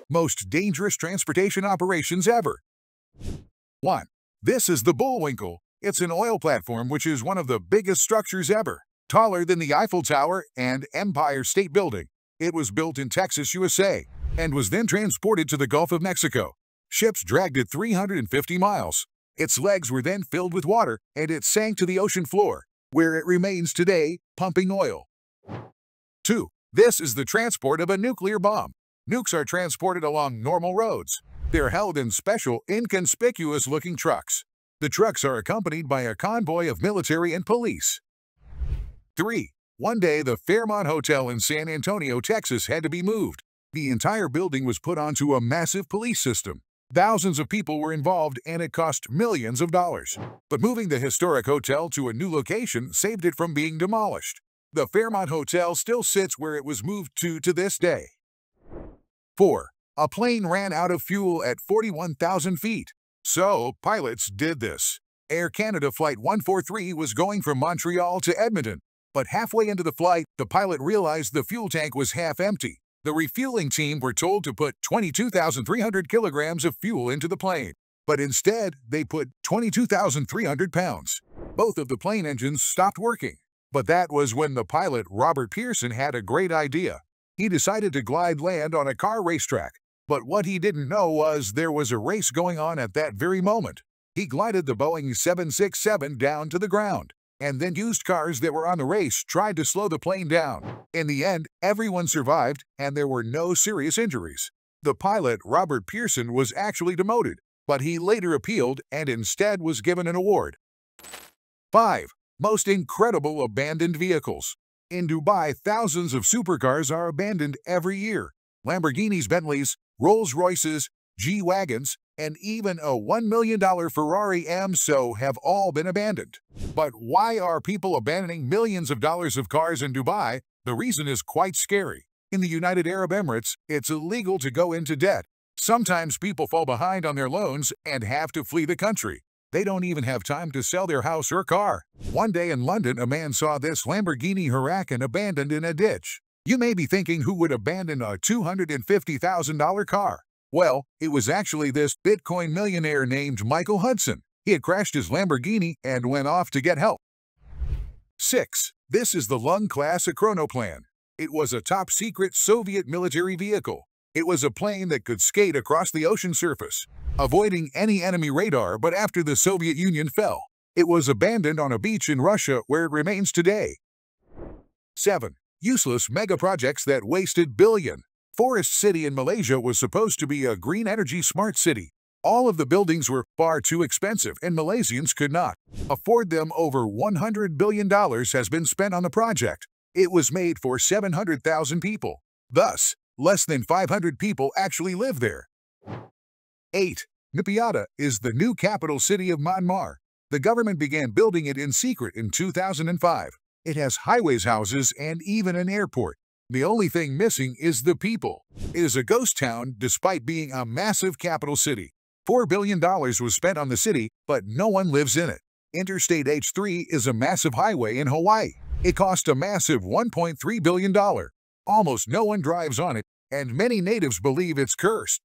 Most dangerous transportation operations ever. 1. This is the Bullwinkle. It's an oil platform which is one of the biggest structures ever, taller than the Eiffel Tower and Empire State Building. It was built in Texas, USA, and was then transported to the Gulf of Mexico. Ships dragged it 350 miles. Its legs were then filled with water, and it sank to the ocean floor, where it remains today, pumping oil. 2. This is the transport of a nuclear bomb. Nukes are transported along normal roads. They're held in special, inconspicuous-looking trucks. The trucks are accompanied by a convoy of military and police. 3. One day, the Fairmont Hotel in San Antonio, Texas, had to be moved. The entire building was put onto a massive police system. Thousands of people were involved, and it cost millions of dollars. But moving the historic hotel to a new location saved it from being demolished. The Fairmont Hotel still sits where it was moved to this day. 4. A plane ran out of fuel at 41,000 feet. So, pilots did this. Air Canada Flight 143 was going from Montreal to Edmonton. But halfway into the flight, the pilot realized the fuel tank was half empty. The refueling team were told to put 22,300 kilograms of fuel into the plane. But instead, they put 22,300 pounds. Both of the plane engines stopped working. But that was when the pilot, Robert Pearson, had a great idea. He decided to glide land on a car racetrack. But what he didn't know was there was a race going on at that very moment. He glided the Boeing 767 down to the ground, and then used cars that were on the race tried to slow the plane down. In the end, everyone survived, and there were no serious injuries. The pilot, Robert Pearson, was actually demoted, but he later appealed and instead was given an award. 5. Most incredible abandoned vehicles. In Dubai, thousands of supercars are abandoned every year. Lamborghinis, Bentleys, Rolls-Royces, G-Wagons, and even a $1 million Ferrari M-So have all been abandoned. But why are people abandoning millions of dollars of cars in Dubai? The reason is quite scary. In the United Arab Emirates, it's illegal to go into debt. Sometimes people fall behind on their loans and have to flee the country. They don't even have time to sell their house or car. One day in London, a man saw this Lamborghini Huracan abandoned in a ditch. You may be thinking, who would abandon a $250,000 car? Well, it was actually this Bitcoin millionaire named Michael Hudson. He had crashed his Lamborghini and went off to get help. 6. This is the Lung-class ACkrono plane. It was a top-secret Soviet military vehicle. It was a plane that could skate across the ocean surface, avoiding any enemy radar. But after the Soviet Union fell, it was abandoned on a beach in Russia, where it remains today. 7. Useless mega-projects that wasted billions. Forest City in Malaysia was supposed to be a green energy smart city. All of the buildings were far too expensive, and Malaysians could not afford them. Over $100 billion has been spent on the project. It was made for 700,000 people. Thus, less than 500 people actually live there. 8. Nipata is the new capital city of Myanmar. The government began building it in secret in 2005. It has highways, houses, and even an airport. The only thing missing is the people. It is a ghost town despite being a massive capital city. $4 billion was spent on the city, but no one lives in it. Interstate H3 is a massive highway in Hawaii. It cost a massive $1.3 billion. Almost no one drives on it, and many natives believe it's cursed.